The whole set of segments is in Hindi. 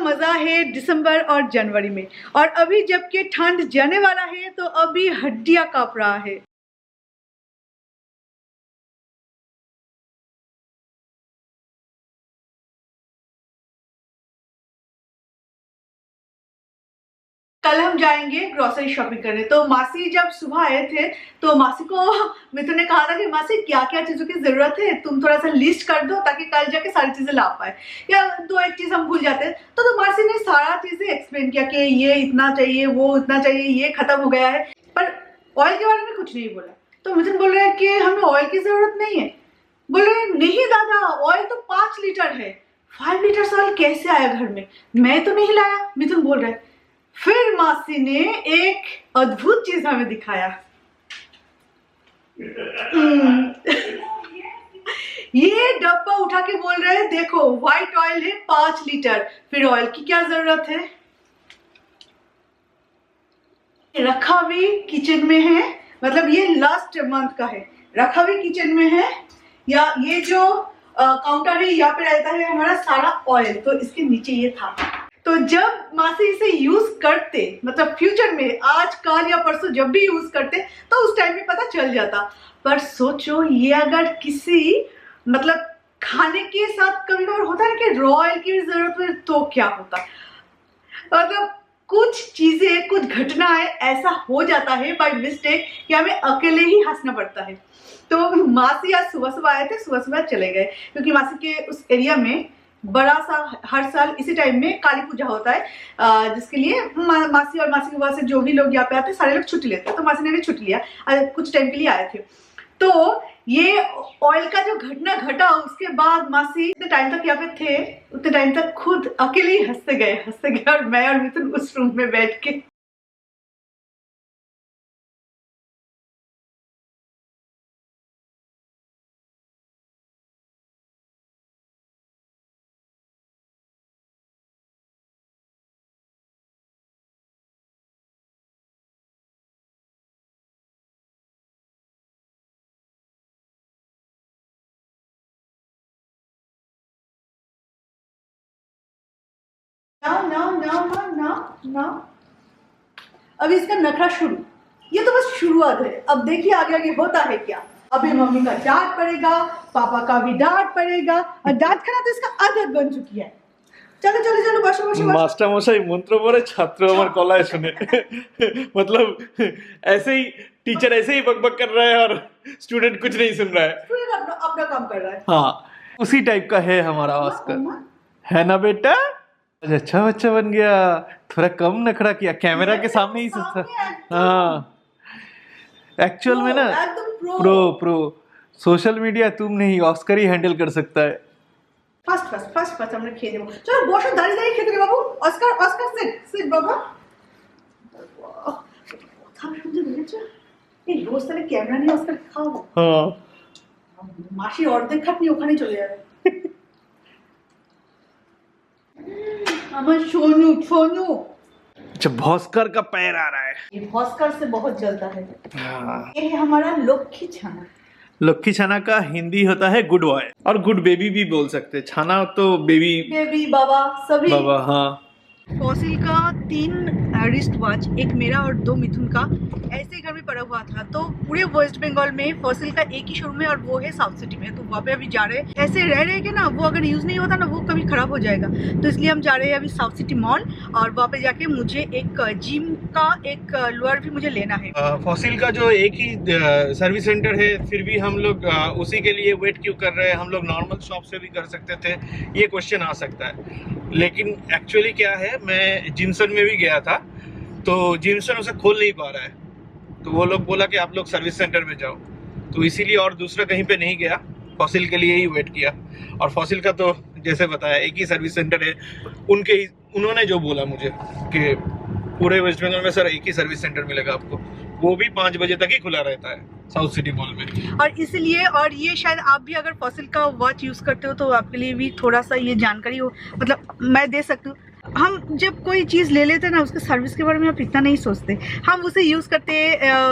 मजा है दिसंबर और जनवरी में, और अभी जबकि ठंड जाने वाला है तो अभी हड्डियां कांप रहा है। कल हम जाएंगे ग्रोसरी शॉपिंग करने। तो मासी जब सुबह आए थे तो मासी को मिथुन ने कहा था कि मासी क्या क्या चीजों की जरूरत है, तुम थोड़ा सा लिस्ट कर दो ताकि कल जाके सारी चीजें ला पाए, या दो एक चीज हम भूल जाते हैं। तो मासी ने सारा चीजें एक्सप्लेन किया कि ये इतना चाहिए, वो इतना चाहिए, ये खत्म हो गया है, पर ऑयल के बारे में कुछ नहीं बोला। तो मिथुन बोल रहे हैं कि हमें ऑयल की जरूरत नहीं है। बोल रहे नहीं दादा, ऑयल तो 5 लीटर है, 5 लीटर ऑयल कैसे आया घर में, मैं तो नहीं लाया, मिथुन बोल रहे। फिर मासी ने एक अद्भुत चीज हमें दिखाया। ये डब्बा उठा के बोल रहे हैं देखो व्हाइट ऑयल है 5 लीटर। फिर ऑयल की क्या जरूरत है, रखा भी किचन में है, मतलब ये लास्ट मंथ का है, रखा भी किचन में है, या ये जो काउंटर है यहाँ पे रहता है हमारा सारा ऑयल, तो इसके नीचे ये था। तो जब मासी इसे यूज करते, मतलब फ्यूचर में आज कल या परसों जब भी यूज करते तो उस टाइम में पता चल जाता। पर सोचो ये अगर किसी मतलब खाने के साथ कभी कभी होता है कि रॉ ऑयल की जरूरत है तो क्या होता। मतलब कुछ चीजें, कुछ घटनाएं ऐसा हो जाता है बाय मिस्टेक कि हमें अकेले ही हंसना पड़ता है। तो मासी आज सुबह सुबह आए थे, सुबह सुबह चले गए, क्योंकि मासी के उस एरिया में बड़ा सा हर साल इसी टाइम में काली पूजा होता है, जिसके लिए मासी और मासी के बाद से जो भी लोग यहाँ पे आते हैं सारे लोग छुट्टी लेते हैं। तो मासी ने भी छुट्टी लिया, कुछ टाइम के लिए आए थे। तो ये ऑयल का जो घटना घटा उसके बाद मासी जितने टाइम तक यहाँ पे थे उतने टाइम तक खुद अकेले ही हंसते गए, और मैं और मिथुन उस रूम में बैठ के। ना ना ना ना ना ना, अभी इसका नखरा शुरू, ये तो बस शुरुआत है। अब देखिए आगे आगे होता है क्या। अभी मम्मी का डांट पड़ेगा, पापा का भी डांट पड़ेगा, और डांट खाना तो इसका आदत बन चुकी है। चलो चलो चलो बसो बसो। मास्टर मशाई मंत्र पड़े छात्र हमार कलाय सुने। मतलब ऐसे ही टीचर ऐसे ही बकबक कर रहा है और स्टूडेंट कुछ नहीं सुन रहा है, स्टूडेंट अपना काम कर रहा है। हाँ उसी टाइप का है हमारा ऑस्कर, है ना बेटा? अच्छा बच्चा बन गया, थोड़ा कम नखरा किया, कैमरा के सामने ही सुनता। हाँ एक्चुअल में ना प्रो सोशल मीडिया तुम नहीं, ऑस्कर ही हैंडल कर सकता है। ফার্স্ট আমরা খেয়ে দেবো। চলো বসো, দাঁড়িয়ে দাঁড়িয়ে খেতে বাবু। অস্কার সিট বাবা। কথা শুনতে পেরেছো? এই রোজ তাহলে ক্যামেরা নিয়ে অস্কার খাওয়াবো। হ্যাঁ মাসি অর্ধেক খাটনি ওখানেই চলে যাবে। আমার সোনू সোनू। अच्छा भौस्कर का पैर आ रहा है, ये भौस्कर से बहुत जलता है। ये है हमारा लक्की छाना। लक्की छाना का हिंदी होता है गुड बॉय, और गुड बेबी भी बोल सकते हैं। छाना तो बेबी बाबा सभी बाबा। हाँ फॉसिल का 3 रिस्ट वॉच, एक मेरा और 2 मिथुन का, ऐसे घर में पड़ा हुआ था। तो पूरे वेस्ट बंगाल में फॉसिल का एक ही शोरूम है और वो है साउथ सिटी में। तो वहाँ पे अभी जा रहे हैं, ऐसे रह रहे हैं ना, वो अगर यूज़ नहीं होता ना वो कभी ख़राब हो जाएगा। तो इसलिए हम जा रहे हैं अभी साउथ सिटी मॉल, और वहाँ पे जाके मुझे एक जिम का एक लोअर भी मुझे लेना है। फॉसिल का जो एक ही सर्विस सेंटर है, फिर भी हम लोग उसी के लिए वेट क्यों कर रहे हैं? हम लोग नॉर्मल शॉप से भी कर सकते थे, ये क्वेश्चन आ सकता है। लेकिन एक्चुअली क्या है, मैं जिमसन में भी गया था तो जिमसन उसे खोल नहीं पा रहा है, तो वो लोग बोला कि आप लोग सर्विस सेंटर में जाओ, तो इसीलिए और दूसरा कहीं पे नहीं गया, फॉसिल के लिए ही वेट किया। और फॉसिल का तो जैसे बताया एक ही सर्विस सेंटर है, उन्होंने जो बोला मुझे कि पूरे वेस्ट बंगाल में सर एक ही सर्विस सेंटर मिलेगा आपको, वो भी 5 बजे तक ही खुला रहता है साउथ सिटी मॉल में। और इसलिए, और ये शायद आप भी अगर फॉसिल का वॉच यूज़ करते हो तो आपके लिए भी थोड़ा सा ये जानकारी हो, मतलब मैं दे सकती हूँ। हम जब कोई चीज़ ले लेते हैं ना, उसके सर्विस के बारे में आप इतना नहीं सोचते, हम उसे यूज़ करते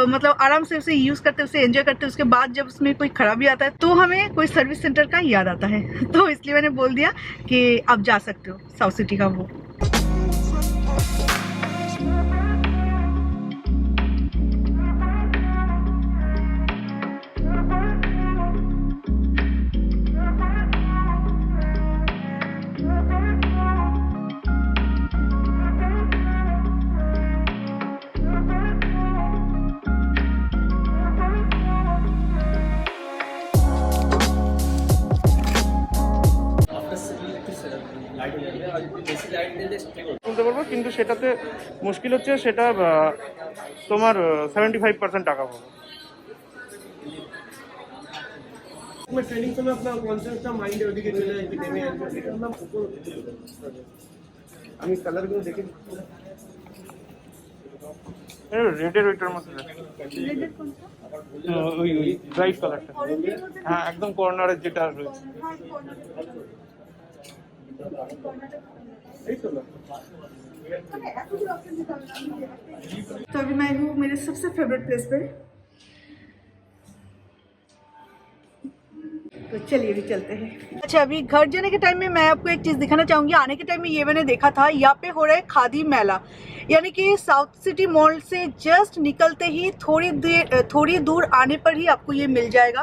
मतलब आराम से उसे यूज़ करते, उसे एंजॉय करते। उसके बाद जब उसमें कोई खराबी आता है तो हमें कोई सर्विस सेंटर का याद आता है। तो इसलिए मैंने बोल दिया कि आप जा सकते हो साउथ सिटी का वो। বলতে পারবো, কিন্তু সেটাতে মুশকিল হচ্ছে সেটা তোমার 75% টাকা পাবো। ट्रेनिंग समय अपना कॉन्सेप्टটা মাইন্ডে ওদিকে চলে যায়, নেমে আসবে, সেটার নাম উপর। আমি কালারগুলো দেখে রেডের ওইটার মধ্যে ওই ব্রাইট কালারটা, হ্যাঁ একদম কর্নারের যেটা রয়েছে। तो अभी मैं हूँ मेरे सबसे फेवरेट प्लेस पे, तो चलिए अभी चलते हैं। अच्छा, अभी घर जाने के टाइम में मैं आपको एक चीज़ दिखाना चाहूँगी। आने के टाइम में ये मैंने देखा था, यहाँ पे हो रहा है खादी मेला, यानी कि साउथ सिटी मॉल से जस्ट निकलते ही थोड़ी दूर आने पर ही आपको ये मिल जाएगा।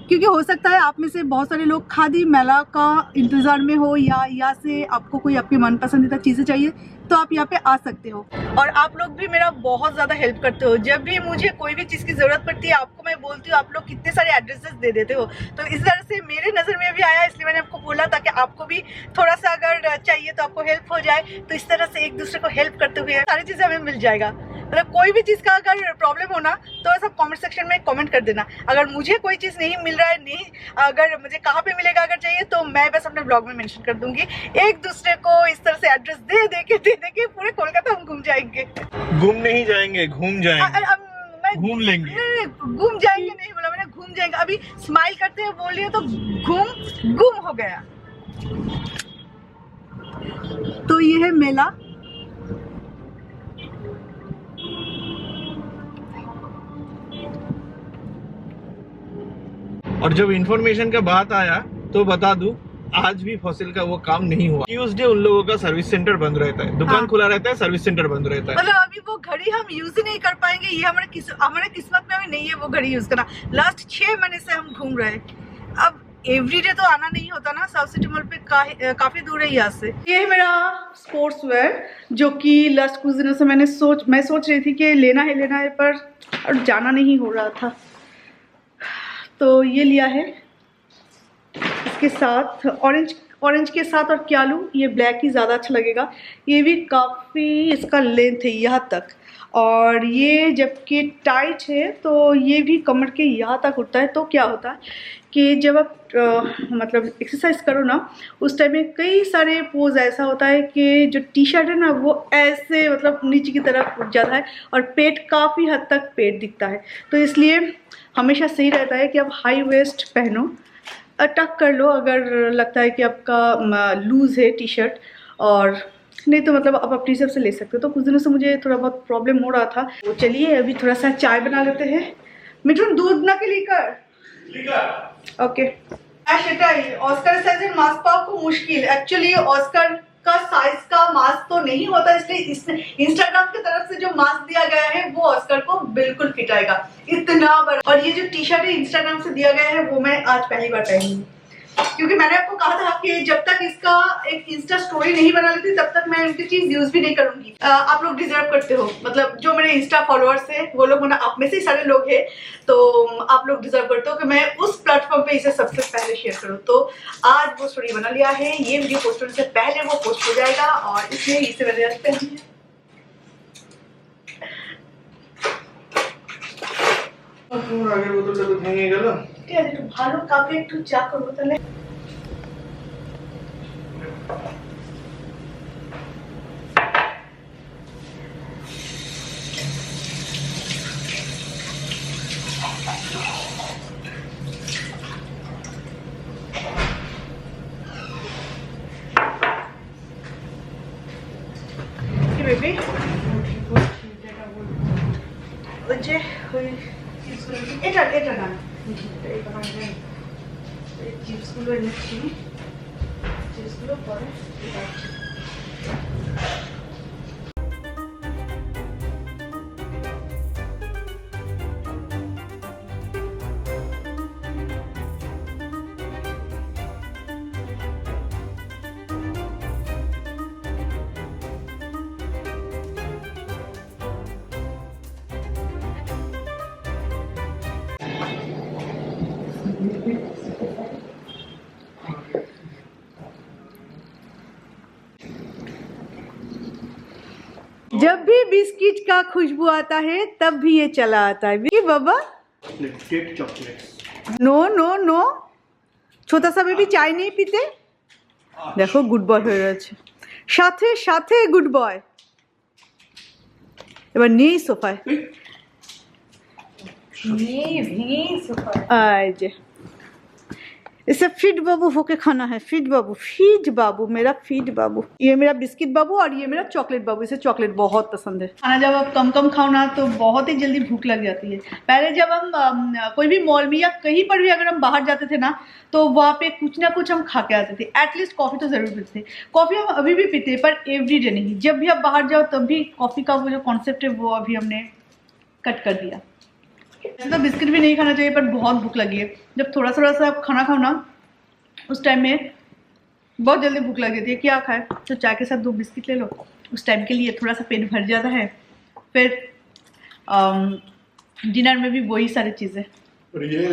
क्योंकि हो सकता है आप में से बहुत सारे लोग खादी मेला का इंतज़ार में हो, या यहाँ से आपको कोई आपकी मन पसंदीदा चीज़ें चाहिए तो आप यहाँ पे आ सकते हो। और आप लोग भी मेरा बहुत ज़्यादा हेल्प करते हो। जब भी मुझे कोई भी चीज़ की ज़रूरत पड़ती है आपको मैं बोलती हूँ, आप लोग कितने सारे एड्रेसेस दे देते हो। तो इस तरह से मेरे नज़र में भी आया, इसलिए मैंने आपको बोला ताकि आपको भी थोड़ा सा अगर चाहिए तो आपको हेल्प हो जाए। तो इस तरह से एक दूसरे को हेल्प करते हुए सारी चीज़ें हमें मिल जाएगा। मतलब कोई भी चीज़ का अगर प्रॉब्लम हो ना तो सब कमेंट सेक्शन में कमेंट कर देना। अगर मुझे कोई चीज़ नहीं मिल रहा है, नहीं अगर मुझे कहाँ पे मिलेगा अगर चाहिए, तो मैं बस अपने ब्लॉग में मेंशन कर दूंगी। एक दूसरे को इस तरह से एड्रेस दे दे के पूरे कोलकाता हम घूम जाएंगे। घूम नहीं जाएंगे, घूम जाएंगे, घूम लेंगे। नहीं, घूम जाएंगे नहीं बोला मैंने, घूम जाएंगे। अभी स्माइल करते हुए बोल रही हो तो गुम हो गया। तो ये है मेला। और जब इंफॉर्मेशन का बात आया तो बता दूं, आज भी फॉसिल का वो काम नहीं हुआ। ट्यूसडे उन लोगों का सर्विस सेंटर बंद रहता है, दुकान हाँ। खुला रहता है, सर्विस सेंटर बंद रहता है। मतलब अभी वो घड़ी हम यूज ही नहीं कर पाएंगे, ये हमारे किस्मत में अभी नहीं है वो घड़ी यूज करना। लास्ट 6 महीने से हम घूम रहे हैं। अब एवरीडे तो आना नहीं होता ना, साउथ सिटी मॉल पे काफी दूर है यहाँ से। ये है मेरा स्पोर्ट्स वेयर, जो कि लास्ट कुछ दिनों से मैं सोच रही थी कि लेना है पर जाना नहीं हो रहा था, तो ये लिया है। इसके साथ ऑरेंज के साथ और क्या लूँ, ये ब्लैक ही ज़्यादा अच्छा लगेगा। ये भी काफ़ी इसका लेंथ है यहाँ तक, और ये जबकि टाइट है तो ये भी कमर के यहाँ तक उठता है। तो क्या होता है कि जब आप मतलब एक्सरसाइज करो ना, उस टाइम में कई सारे पोज ऐसा होता है कि जो टी शर्ट है ना वो ऐसे मतलब नीचे की तरफ उठ जाता है और पेट काफ़ी हद तक पेट दिखता है। तो इसलिए हमेशा सही रहता है कि आप हाई वेस्ट पहनो, टक कर लो अगर लगता है कि आपका लूज़ है टी शर्ट, और नहीं तो मतलब आप अपनी हिसाब से ले सकते हो। तो कुछ दिनों से मुझे थोड़ा बहुत प्रॉब्लम हो रहा था। तो चलिए अभी थोड़ा सा चाय बना लेते हैं। मिठुन दूध ना के लेकर ओके। সেটাই অস্কার সাইজের মাস্ক পাওয়া খুব মুশকিল। एक्चुअली ऑस्कर का साइज का मास्क तो नहीं होता, इसलिए इंस्टाग्राम की तरफ से जो मास्क दिया गया है वो ऑस्कर को बिल्कुल फिट आएगा, इतना बड़ा। और ये जो टी शर्ट है इंस्टाग्राम से दिया गया है वो मैं आज पहली बार पहनी, क्योंकि मैंने आपको कहा था कि जब तक इसका एक इंस्टा स्टोरी नहीं बना लेती तब तक मैं उनकी चीज यूज भी नहीं करूंगी। आप लोग डिजर्व करते हो, मतलब जो मेरे इंस्टा फॉलोअर्स है वो लोग आप में से ही सारे लोग हैं, तो आप लोग डिजर्व करते हो कि मैं उस प्लेटफॉर्म पे इसे सबसे पहले शेयर करूं। तो आज वो स्टोरी बना लिया है, ये वीडियो पोस्ट होने से पहले वो पोस्ट हो जाएगा, और इसलिए इसे मैंने आज पहनी है। আগের বোতলটা তো ভেঙে গেল। ঠিক আছে, একটু ভালো কাপে একটু চা করবো তাহলে। কি বেবি ওই যে ওই এটা না চিপসগুলো এনেছি, চিপসগুলো পরে जब भी बिस्किट का खुशबू आता है तब भी ये चला आता है भी बाबा। Cake chocolate. No no no, छोटा सा बेबी चाय नहीं पीते। देखो गुड बॉय হয়ে রয়েছে, সাথে সাথে গুড বয়। এবার নেই সোফায়, এই যে इसे फिट बाबू होके खाना है। फिट बाबू मेरा फिट बाबू। ये मेरा बिस्किट बाबू और ये मेरा चॉकलेट बाबू। इसे चॉकलेट बहुत पसंद है। खाना जब आप कम कम खाओ ना तो बहुत ही जल्दी भूख लग जाती है। पहले जब हम कोई भी मॉल में या कहीं पर भी अगर हम बाहर जाते थे ना तो वहाँ पे कुछ ना कुछ हम खा के आते थे। एटलीस्ट कॉफ़ी तो ज़रूर पीते थे। कॉफ़ी हम अभी भी पीते हैं पर एवरीडे नहीं। जब भी आप बाहर जाओ तब भी कॉफ़ी का वो जो कॉन्सेप्ट है वो अभी हमने कट कर दिया। तो बिस्किट भी नहीं खाना चाहिए पर बहुत भूख लगी है। जब थोड़ा सा आप खाना खाओ ना उस टाइम में बहुत जल्दी भूख लग जाती है। क्या खाए तो चाय के साथ 2 बिस्किट ले लो, उस टाइम के लिए थोड़ा सा पेट भर जाता है। फिर डिनर में भी वही सारी चीज़ें। और ये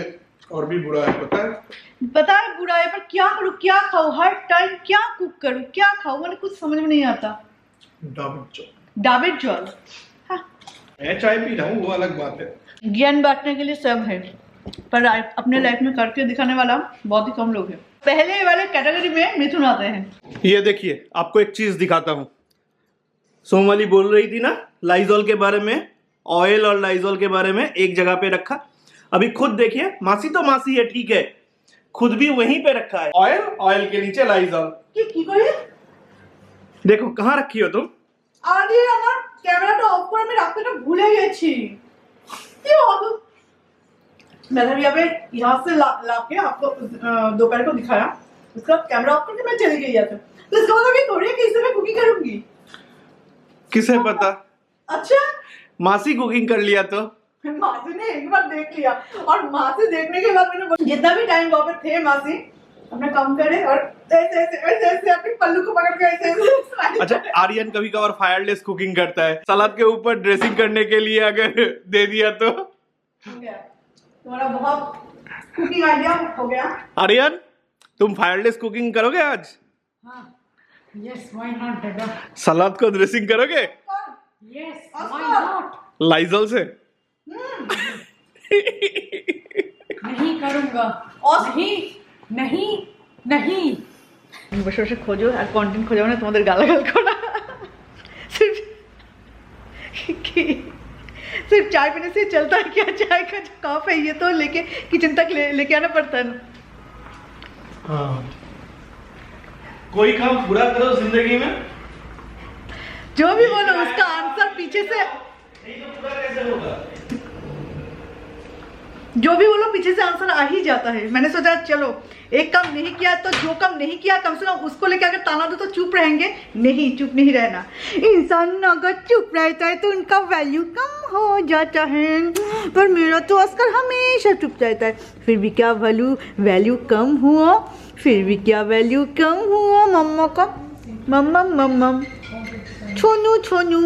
और भी बुरा है, पता है बुरा है पर क्या करूँ, क्या खाऊँ, हर टाइम क्या कुक करूँ, क्या खाऊँ, मैंने कुछ समझ में नहीं आता। डाबिट जॉल मैं चाय पी रहा हूँ वो अलग बात है। ज्ञान बांटने के लिए सब है पर अपने लाइफ में करके दिखाने वाला बहुत ही कम लोग हैं। पहले वाले कैटेगरी में मिथुन आते हैं। ये देखिए, आपको एक चीज दिखाता हूँ। सोमाली बोल रही थी ना लाइजॉल के बारे में, ऑयल और लाइजॉल के बारे में एक जगह पे रखा। अभी खुद देखिए, मासी तो मासी है ठीक है, खुद भी वहीं पे रखा है। ऑयल के नीचे लाइजॉल। কি করে देखो कहाँ रखी हो तुम। আরে আমার ক্যামেরাটা অফ করে আমি রাখতে ভুলে গেছি। কি হবে, मैंने भी अभी यहाँ से ला के आपको दोपहर को दिखाया, उसका कैमरा ऑफ करके मैं चली गई यहाँ से। तो इसका मतलब ये थोड़ी है कि इससे मैं कुकिंग करूंगी। किसे पता, अच्छा मासी कुकिंग कर लिया तो। मासी ने एक बार देख लिया और मासी देखने के बाद मैंने जितना भी टाइम वहाँ पे थे मासी अपना काम करे और ऐसे ऐसे ऐसे ऐसे अपने पल्लू को पकड़ के ऐसे ऐसे। अच्छा, आर्यन कभी कभार फायरलेस कुकिंग करता है। सलाद के ऊपर ड्रेसिंग करने के लिए अगर दे दिया तो हो गया, तुम्हारा बहुत कुकिंग आइडिया हो गया। आर्यन तुम फायरलेस कुकिंग करोगे आज? Yes, why not, Dada? सलाद को ड्रेसिंग करोगे Yes, why not? लाइजॉल से? नहीं करूँगा। नहीं। বসে বসে খোঁজো আর কন্টেন্ট খোঁজো না তোমাদের গালাগাল করা। सिर्फ चाय पीने से चलता है क्या? चाय का जो कप है ये तो लेके किचन तक लेके आना पड़ता है ना। हाँ। कोई काम बुरा करो जिंदगी में, जो भी बोलो उसका आंसर पीछे से, नहीं तो बुरा कैसे होगा? जो भी बोलो पीछे से आंसर आ ही जाता है। मैंने सोचा चलो एक काम नहीं किया तो जो काम नहीं किया कम से कम उसको लेके अगर ताना दो तो चुप रहेंगे। नहीं, चुप नहीं रहना। इंसान अगर चुप रहता है तो उनका वैल्यू कम हो जाता है। पर मेरा तो अस्कर हमेशा चुप रहता है। फिर भी क्या वैल्यू कम हुआ, फिर भी क्या वैल्यू कम हुआ मम्मा का। मम्मा छोनू।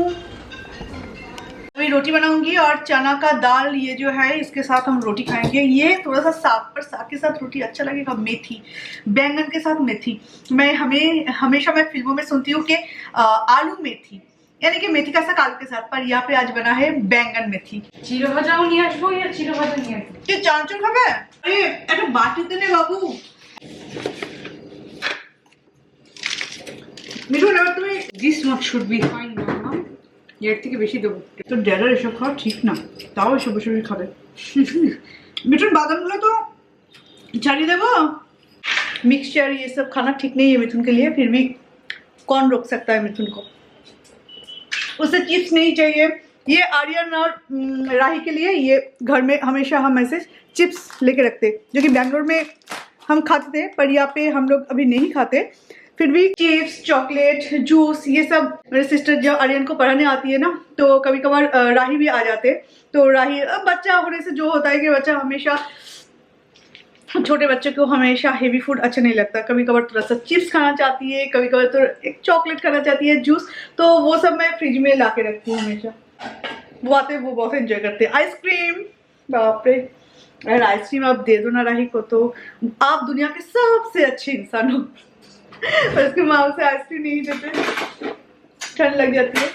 अभी रोटी बनाऊंगी और चना का दाल ये जो है इसके साथ हम रोटी खाएंगे। ये थोड़ा सा साग, पर साग के साथ रोटी अच्छा लगेगा। मेथी, बैंगन के साथ मेथी। मैं हमेशा मैं फिल्मों में सुनती हूँ कि आलू मेथी यानी कि मेथी का साग आलू के साथ, पर यहाँ पे आज बना है बैंगन मेथी। চিড়ো ভাজাও নিয়ে আসবো या চিড়ো ভাজা নিয়ে আসবো? কি চানাচুর খাবে? আরে একটা বাটিতে নে বাবু। মিঠুন এবার তুমি This one should be fine now, Mom. এর থেকে বেশি দেবো। তো ড্যাডার এসব খাওয়া ঠিক না, তাও এসব বসে খাবে। मिठुन बादाम तो छाड़ी देवो। मिक्सचर ये सब खाना ठीक नहीं है मिथुन के लिए, फिर भी कौन रोक सकता है मिथुन को। उसे चिप्स नहीं चाहिए। ये आर्यन और राही के लिए ये घर में हमेशा हम ऐसे चिप्स लेके रखते, जो कि बैंगलोर में हम खाते थे पर यहाँ पे हम लोग अभी नहीं खाते। फिर भी चिप्स, चॉकलेट, जूस ये सब मेरे सिस्टर जब आर्यन को पढ़ाने आती है ना तो कभी कभार राही भी आ जाते। तो राही बच्चा होने से जो होता है कि बच्चा हमेशा, छोटे बच्चों को हमेशा हेवी फूड अच्छा नहीं लगता। कभी कभार थोड़ा सा चिप्स खाना चाहती है, कभी कभार तो एक चॉकलेट खाना चाहती है, जूस। तो वो सब मैं फ्रिज में ला के रखती हूँ हमेशा। वो आते वो बहुत एंजॉय करते हैं। आइसक्रीम, बाप रे, अगर आइसक्रीम आप दे दो ना राही को तो आप दुनिया के सबसे अच्छे इंसान हो। पर उसकी माँ उसे आइसक्रीम नहीं देते, ठंड लग जाती है।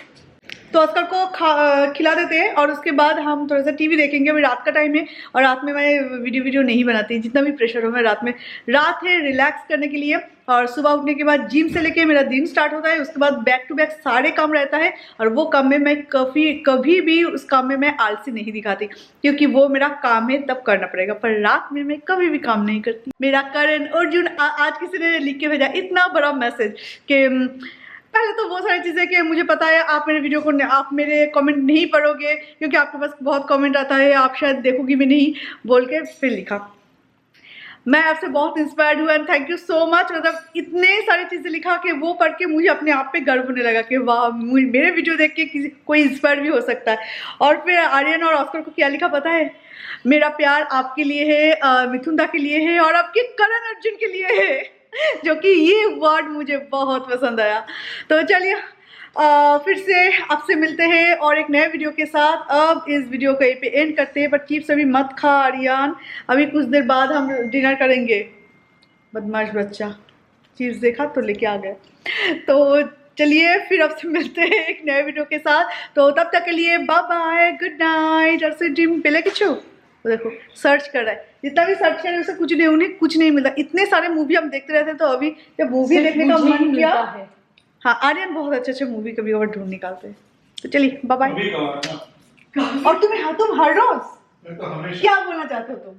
तो ऑस्कर को खिला देते हैं और उसके बाद हम थोड़ा सा टीवी देखेंगे। अभी रात का टाइम है और रात में मैं वीडियो नहीं बनाती, जितना भी प्रेशर हो मैं रात है रिलैक्स करने के लिए। और सुबह उठने के बाद जिम से लेके मेरा दिन स्टार्ट होता है, उसके बाद बैक टू बैक सारे काम रहता है और वो काम में मैं कभी भी उस काम में मैं आलसी नहीं दिखाती, क्योंकि वो मेरा काम है, तब करना पड़ेगा। पर रात में मैं कभी भी काम नहीं करती। मेरा करण अर्जुन आज किसी ने लिख के भेजा इतना बड़ा मैसेज कि पहले तो वो सारी चीज़ें कि मुझे पता है आप मेरे वीडियो को आप मेरे कमेंट नहीं पढ़ोगे क्योंकि आपके पास बहुत कमेंट आता है, आप शायद देखोगी भी नहीं, बोल के फिर लिखा। मैं आपसे बहुत इंस्पायर्ड हुआ and thank you so much. मतलब इतने सारी चीज़ें लिखा कि वो पढ़ के मुझे अपने आप पे गर्व होने लगा कि वाह, मेरे वीडियो देख के कोई इंस्पायर भी हो सकता है। और फिर आर्यन और ऑस्कर को क्या लिखा पता है? मेरा प्यार आपके लिए है, मिथुन दा के लिए है और आपके करण अर्जुन के लिए है, जो कि ये वर्ड मुझे बहुत पसंद आया। तो चलिए फिर से आपसे मिलते हैं और एक नए वीडियो के साथ। अब इस वीडियो को यहीं पे एंड करते हैं, बट चिप्स अभी मत खा आर्यन, अभी कुछ देर बाद हम डिनर करेंगे। बदमाश बच्चा, चिप्स देखा तो लेके आ गए। तो चलिए फिर आपसे मिलते हैं एक नए वीडियो के साथ। तो तब तक के लिए बाय बाय, गुड नाइट। और से जिम पहले किचू देखो सर्च कर रहा है, जितना भी सर्च करें उसे कुछ नहीं, उन्हें कुछ नहीं मिलता। इतने सारे मूवी हम देखते रहते हैं, तो अभी जब मूवी देखने का मन किया, हाँ आर्यन बहुत अच्छे मूवी कभी कभार ढूंढ निकालते हैं। तो चलिए बाय बाय। और तुम हर रोज क्या बोलना चाहते हो तुम?